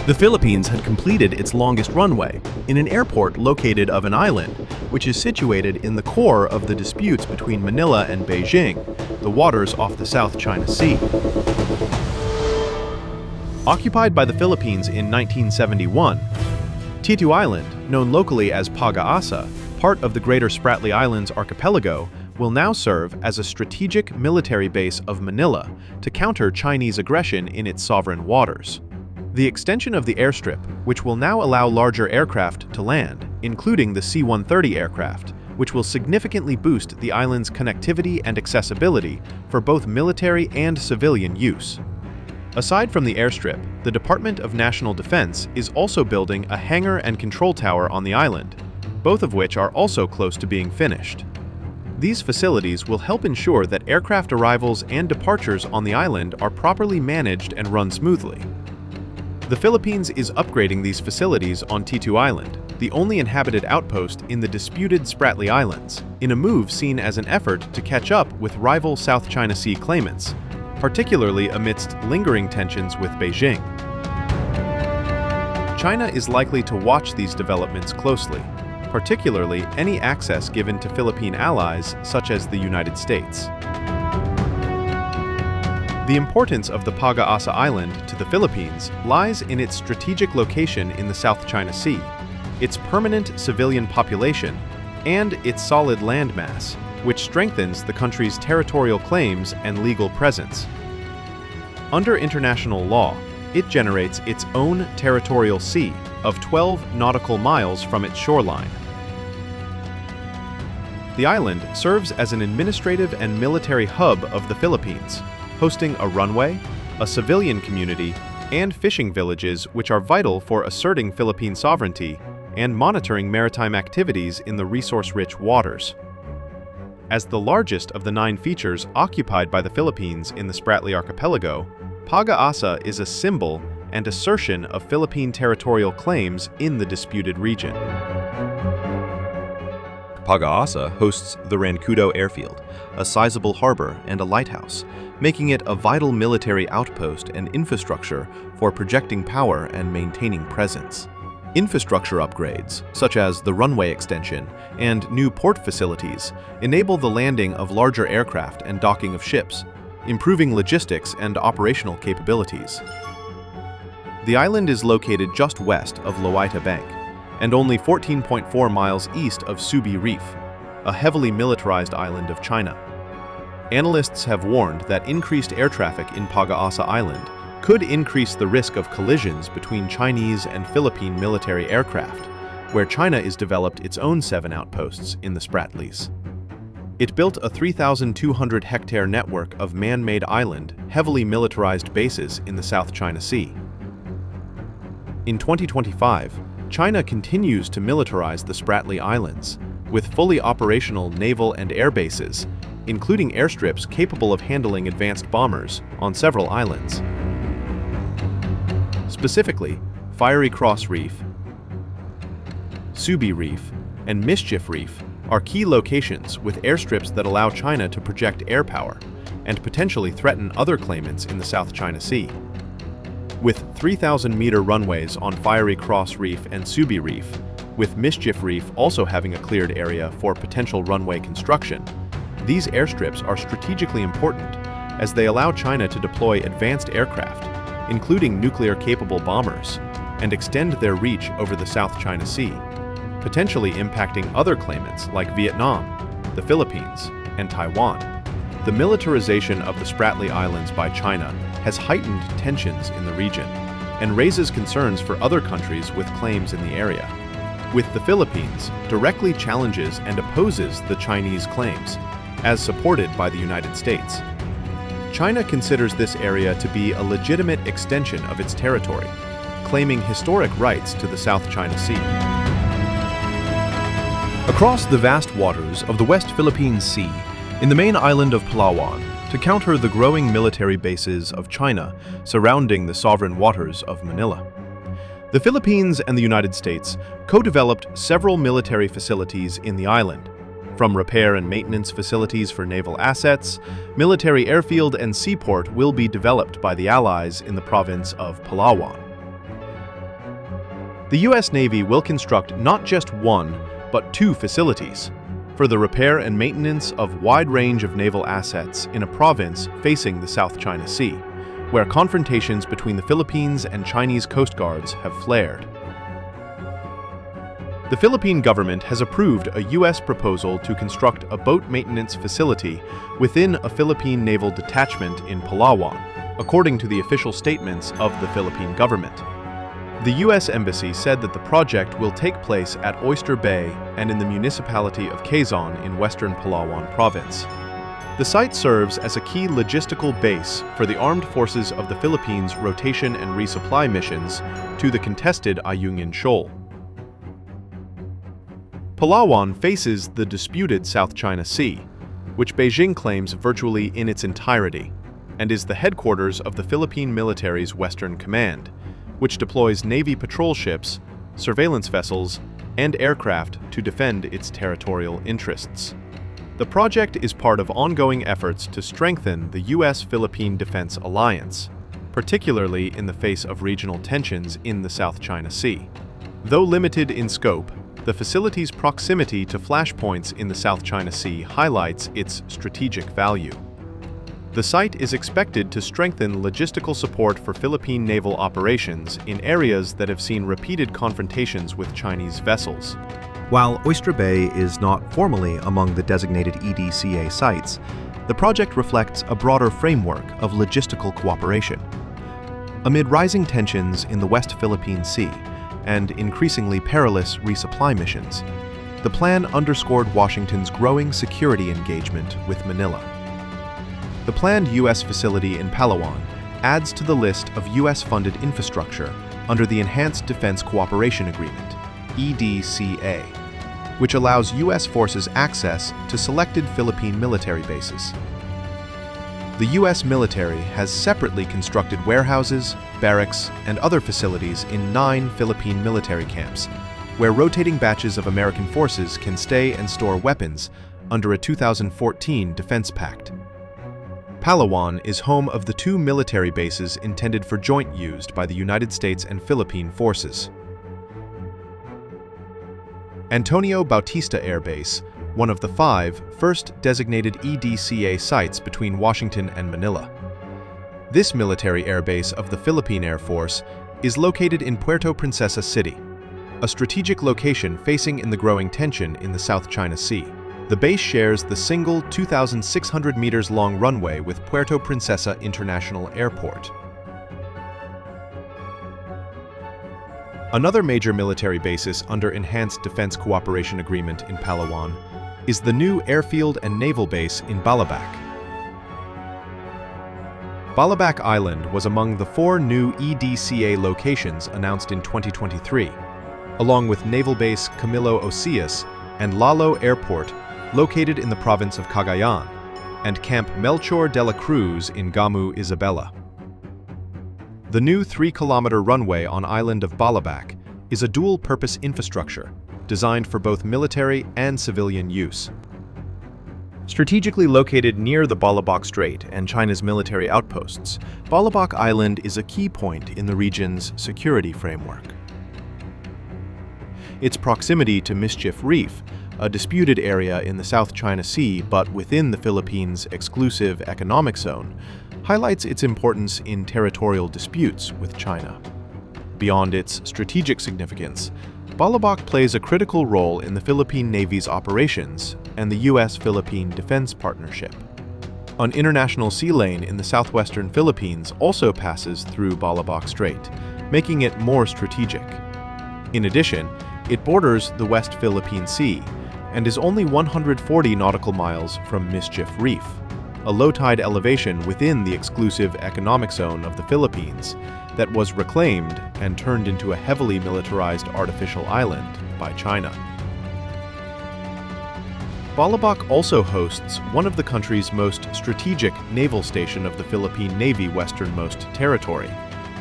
The Philippines had completed its longest runway in an airport located on an island, which is situated in the core of the disputes between Manila and Beijing, the waters off the South China Sea. Occupied by the Philippines in 1971, Thitu Island, known locally as Pag-asa, part of the greater Spratly Islands archipelago, will now serve as a strategic military base of Manila to counter Chinese aggression in its sovereign waters. The extension of the airstrip, which will now allow larger aircraft to land, including the C-130 aircraft, which will significantly boost the island's connectivity and accessibility for both military and civilian use. Aside from the airstrip, the Department of National Defense is also building a hangar and control tower on the island, both of which are also close to being finished. These facilities will help ensure that aircraft arrivals and departures on the island are properly managed and run smoothly. The Philippines is upgrading these facilities on Thitu Island, the only inhabited outpost in the disputed Spratly Islands, in a move seen as an effort to catch up with rival South China Sea claimants, particularly amidst lingering tensions with Beijing. China is likely to watch these developments closely, particularly any access given to Philippine allies such as the United States. The importance of the Pag-asa Island to the Philippines lies in its strategic location in the South China Sea, its permanent civilian population, and its solid landmass, which strengthens the country's territorial claims and legal presence. Under international law, it generates its own territorial sea of 12 nautical miles from its shoreline. The island serves as an administrative and military hub of the Philippines, hosting a runway, a civilian community, and fishing villages which are vital for asserting Philippine sovereignty and monitoring maritime activities in the resource-rich waters. As the largest of the 9 features occupied by the Philippines in the Spratly archipelago, Pag-asa is a symbol and assertion of Philippine territorial claims in the disputed region. Pag-asa hosts the Rancudo airfield, a sizable harbor and a lighthouse, making it a vital military outpost and infrastructure for projecting power and maintaining presence. Infrastructure upgrades, such as the runway extension and new port facilities, enable the landing of larger aircraft and docking of ships, improving logistics and operational capabilities. The island is located just west of Loita Bank and only 14.4 miles east of Subi Reef, a heavily militarized island of China. Analysts have warned that increased air traffic in Pag-asa Island could increase the risk of collisions between Chinese and Philippine military aircraft, where China has developed its own 7 outposts in the Spratlys. It built a 3,200-hectare network of man-made island, heavily militarized bases in the South China Sea. In 2025, China continues to militarize the Spratly Islands, with fully operational naval and air bases, including airstrips capable of handling advanced bombers on several islands. Specifically, Fiery Cross Reef, Subi Reef, and Mischief Reef are key locations with airstrips that allow China to project air power and potentially threaten other claimants in the South China Sea. With 3,000-meter runways on Fiery Cross Reef and Subi Reef, with Mischief Reef also having a cleared area for potential runway construction, these airstrips are strategically important as they allow China to deploy advanced aircraft, including nuclear-capable bombers, and extend their reach over the South China Sea, potentially impacting other claimants like Vietnam, the Philippines, and Taiwan. The militarization of the Spratly Islands by China has heightened tensions in the region and raises concerns for other countries with claims in the area. With the Philippines directly challenges and opposes the Chinese claims, as supported by the United States. China considers this area to be a legitimate extension of its territory, claiming historic rights to the South China Sea. Across the vast waters of the West Philippine Sea, in the main island of Palawan, to counter the growing military bases of China surrounding the sovereign waters of Manila. The Philippines and the United States co-developed several military facilities in the island, from repair and maintenance facilities for naval assets. Military airfield and seaport will be developed by the Allies in the province of Palawan. The U.S. Navy will construct not just one, but two facilities for the repair and maintenance of a wide range of naval assets in a province facing the South China Sea, where confrontations between the Philippines and Chinese coast guards have flared. The Philippine government has approved a U.S. proposal to construct a boat maintenance facility within a Philippine naval detachment in Palawan, according to the official statements of the Philippine government. The U.S. Embassy said that the project will take place at Oyster Bay and in the municipality of Quezon in western Palawan province. The site serves as a key logistical base for the armed forces of the Philippines' rotation and resupply missions to the contested Ayungin Shoal. Palawan faces the disputed South China Sea, which Beijing claims virtually in its entirety, and is the headquarters of the Philippine military's Western Command, which deploys Navy patrol ships, surveillance vessels, and aircraft to defend its territorial interests. The project is part of ongoing efforts to strengthen the US-Philippine Defense Alliance, particularly in the face of regional tensions in the South China Sea. Though limited in scope, the facility's proximity to flashpoints in the South China Sea highlights its strategic value. The site is expected to strengthen logistical support for Philippine naval operations in areas that have seen repeated confrontations with Chinese vessels. While Oyster Bay is not formally among the designated EDCA sites, the project reflects a broader framework of logistical cooperation. Amid rising tensions in the West Philippine Sea and increasingly perilous resupply missions, the plan underscored Washington's growing security engagement with Manila. The planned U.S. facility in Palawan adds to the list of U.S.-funded infrastructure under the Enhanced Defense Cooperation Agreement, EDCA, which allows U.S. forces access to selected Philippine military bases. The U.S. military has separately constructed warehouses, barracks, and other facilities in 9 Philippine military camps, where rotating batches of American forces can stay and store weapons under a 2014 defense pact. Palawan is home of the 2 military bases intended for joint use by the United States and Philippine forces. Antonio Bautista Air Base, one of the 5 first designated EDCA sites between Washington and Manila. This military air base of the Philippine Air Force is located in Puerto Princesa City, a strategic location facing in the growing tension in the South China Sea. The base shares the single 2,600 meters long runway with Puerto Princesa International Airport. Another major military basis under Enhanced Defense Cooperation Agreement in Palawan is the new airfield and naval base in Balabac. Balabac Island was among the 4 new EDCA locations announced in 2023, along with Naval Base Camilo Osias and Lalo Airport, located in the province of Cagayan, and Camp Melchor de la Cruz in Gamu, Isabela. The new 3-kilometer runway on island of Balabac is a dual-purpose infrastructure designed for both military and civilian use. Strategically located near the Balabac Strait and China's military outposts, Balabac Island is a key point in the region's security framework. Its proximity to Mischief Reef, a disputed area in the South China Sea but within the Philippines' exclusive economic zone, highlights its importance in territorial disputes with China. Beyond its strategic significance, Balabac plays a critical role in the Philippine Navy's operations and the US-Philippine Defense Partnership. An international sea lane in the southwestern Philippines also passes through Balabac Strait, making it more strategic. In addition, it borders the West Philippine Sea and is only 140 nautical miles from Mischief Reef, a low-tide elevation within the exclusive economic zone of the Philippines that was reclaimed and turned into a heavily militarized artificial island by China. Balabac also hosts one of the country's most strategic naval station of the Philippine Navy westernmost territory,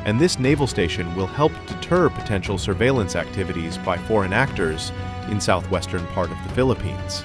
and this naval station will help deter potential surveillance activities by foreign actors in southwestern part of the Philippines.